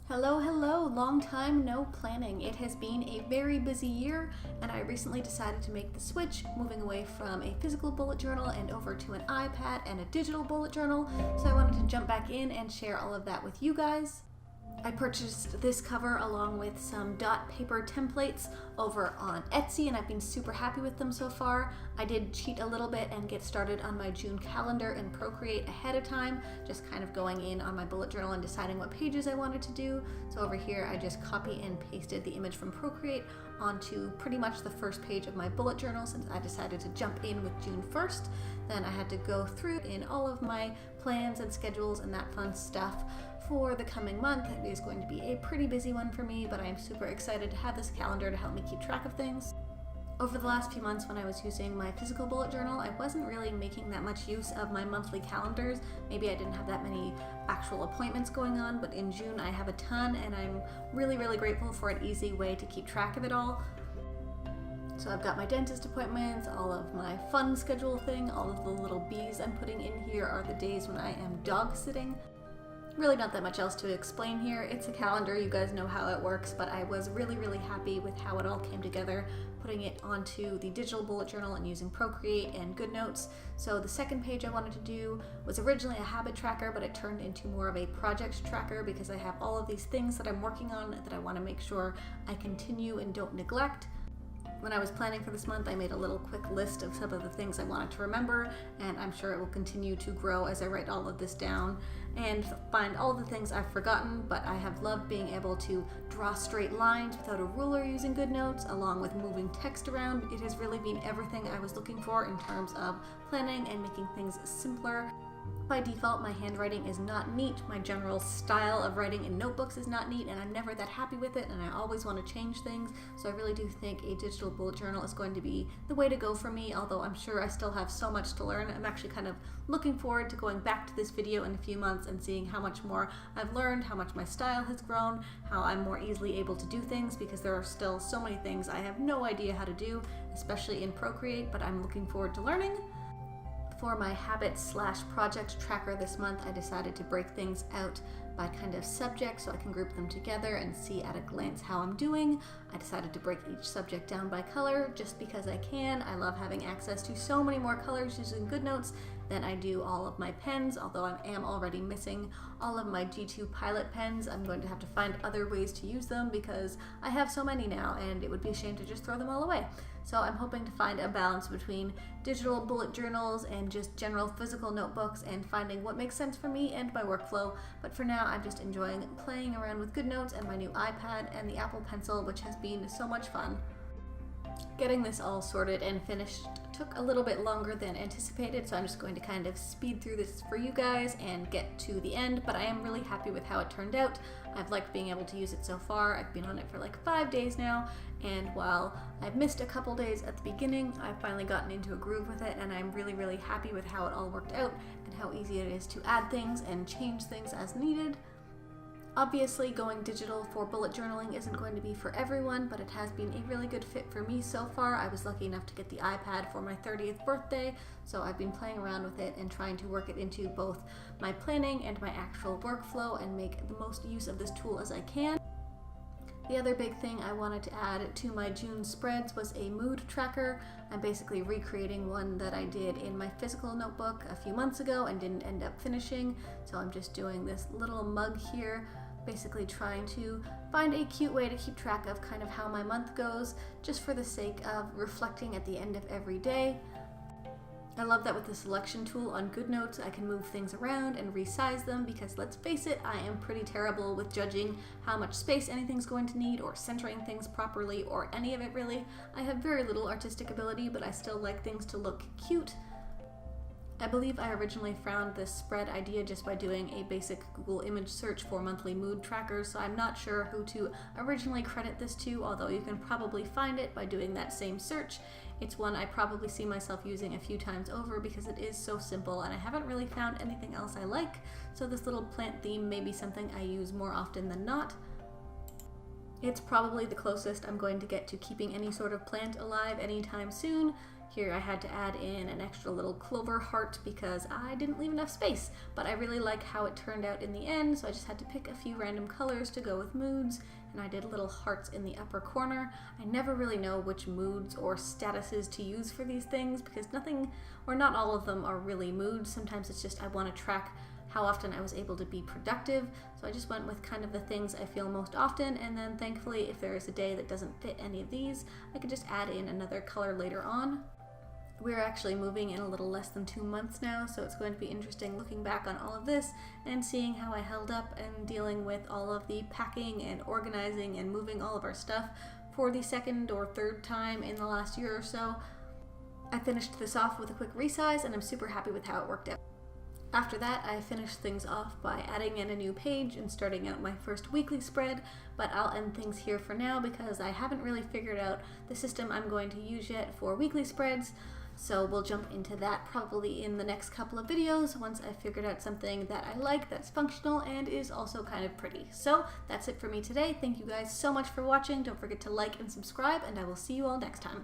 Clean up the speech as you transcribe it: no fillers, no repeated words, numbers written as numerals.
Hello, hello, long time no planning. It has been a very busy year, and I recently decided to make the switch, moving away from a physical bullet journal and over to an iPad and a digital bullet journal. So I wanted to jump back in and share all of that with you guys. I purchased this cover along with some dot paper templates over on Etsy, and I've been super happy with them so far. I did cheat a little bit and get started on my June calendar in Procreate ahead of time, just kind of going in on my bullet journal and deciding what pages I wanted to do. So over here I just copy and pasted the image from Procreate onto pretty much the first page of my bullet journal since I decided to jump in with June 1st. Then I had to go through in all of my plans and schedules and that fun stuff for the coming month. It is going to be a pretty busy one for me, but I am super excited to have this calendar to help me keep track of things. Over the last few months when I was using my physical bullet journal, I wasn't really making that much use of my monthly calendars. Maybe I didn't have that many actual appointments going on, but in June I have a ton, and I'm really grateful for an easy way to keep track of it all. So I've got my dentist appointments, all of my fun schedule thing, all of the little B's I'm putting in here are the days when I am dog sitting. Really not that much else to explain here. It's a calendar, you guys know how it works, but I was really happy with how it all came together, putting it onto the digital bullet journal and using Procreate and GoodNotes. So the second page I wanted to do was originally a habit tracker, but it turned into more of a project tracker because I have all of these things that I'm working on that I want to make sure I continue and don't neglect. When I was planning for this month, I made a little quick list of some of the things I wanted to remember, and I'm sure it will continue to grow as I write all of this down and find all the things I've forgotten, but I have loved being able to draw straight lines without a ruler using GoodNotes, along with moving text around. It has really been everything I was looking for in terms of planning and making things simpler. By default, my handwriting is not neat. My general style of writing in notebooks is not neat, and I'm never that happy with it, and I always want to change things. So I really do think a digital bullet journal is going to be the way to go for me, although I'm sure I still have so much to learn. I'm actually kind of looking forward to going back to this video in a few months and seeing how much more I've learned, how much my style has grown, how I'm more easily able to do things, because there are still so many things I have no idea how to do, especially in Procreate, but I'm looking forward to learning. For my habit/project tracker this month, I decided to break things out by kind of subject so I can group them together and see at a glance how I'm doing. I decided to break each subject down by color just because I can. I love having access to so many more colors using GoodNotes than I do all of my pens, although I am already missing all of my G2 Pilot pens. I'm going to have to find other ways to use them because I have so many now and it would be a shame to just throw them all away. So I'm hoping to find a balance between digital bullet journals and just general physical notebooks and finding what makes sense for me and my workflow. But for now, I'm just enjoying playing around with GoodNotes and my new iPad and the Apple Pencil, which has been so much fun. Getting this all sorted and finished took a little bit longer than anticipated, so I'm just going to kind of speed through this for you guys and get to the end, but I am really happy with how it turned out. I've liked being able to use it so far. I've been on it for like 5 days now, and while I've missed a couple days at the beginning, I've finally gotten into a groove with it, and I'm really happy with how it all worked out and how easy it is to add things and change things as needed. Obviously, going digital for bullet journaling isn't going to be for everyone, but it has been a really good fit for me so far. I was lucky enough to get the iPad for my 30th birthday, so I've been playing around with it and trying to work it into both my planning and my actual workflow and make the most use of this tool as I can. The other big thing I wanted to add to my June spreads was a mood tracker. I'm basically recreating one that I did in my physical notebook a few months ago and didn't end up finishing, so I'm just doing this little mug here, basically trying to find a cute way to keep track of kind of how my month goes, just for the sake of reflecting at the end of every day. I love that with the selection tool on GoodNotes, I can move things around and resize them because let's face it, I am pretty terrible with judging how much space anything's going to need or centering things properly or any of it really. I have very little artistic ability, but I still like things to look cute. I believe I originally found this spread idea just by doing a basic Google image search for monthly mood trackers, so I'm not sure who to originally credit this to, although you can probably find it by doing that same search. It's one I probably see myself using a few times over because it is so simple and I haven't really found anything else I like, so this little plant theme may be something I use more often than not. It's probably the closest I'm going to get to keeping any sort of plant alive anytime soon. Here I had to add in an extra little clover heart because I didn't leave enough space, but I really like how it turned out in the end, so I just had to pick a few random colors to go with moods, and I did little hearts in the upper corner. I never really know which moods or statuses to use for these things because nothing, or not all of them, are really moods. Sometimes it's just I want to track how often I was able to be productive, so I just went with kind of the things I feel most often, and then thankfully if there is a day that doesn't fit any of these, I could just add in another color later on. We're actually moving in a little less than 2 months now, so it's going to be interesting looking back on all of this and seeing how I held up and dealing with all of the packing and organizing and moving all of our stuff for the second or third time in the last year or so. I finished this off with a quick resize and I'm super happy with how it worked out. After that, I finished things off by adding in a new page and starting out my first weekly spread, but I'll end things here for now because I haven't really figured out the system I'm going to use yet for weekly spreads. So we'll jump into that probably in the next couple of videos once I've figured out something that I like, that's functional, and is also kind of pretty. So that's it for me today. Thank you guys so much for watching. Don't forget to like and subscribe, and I will see you all next time.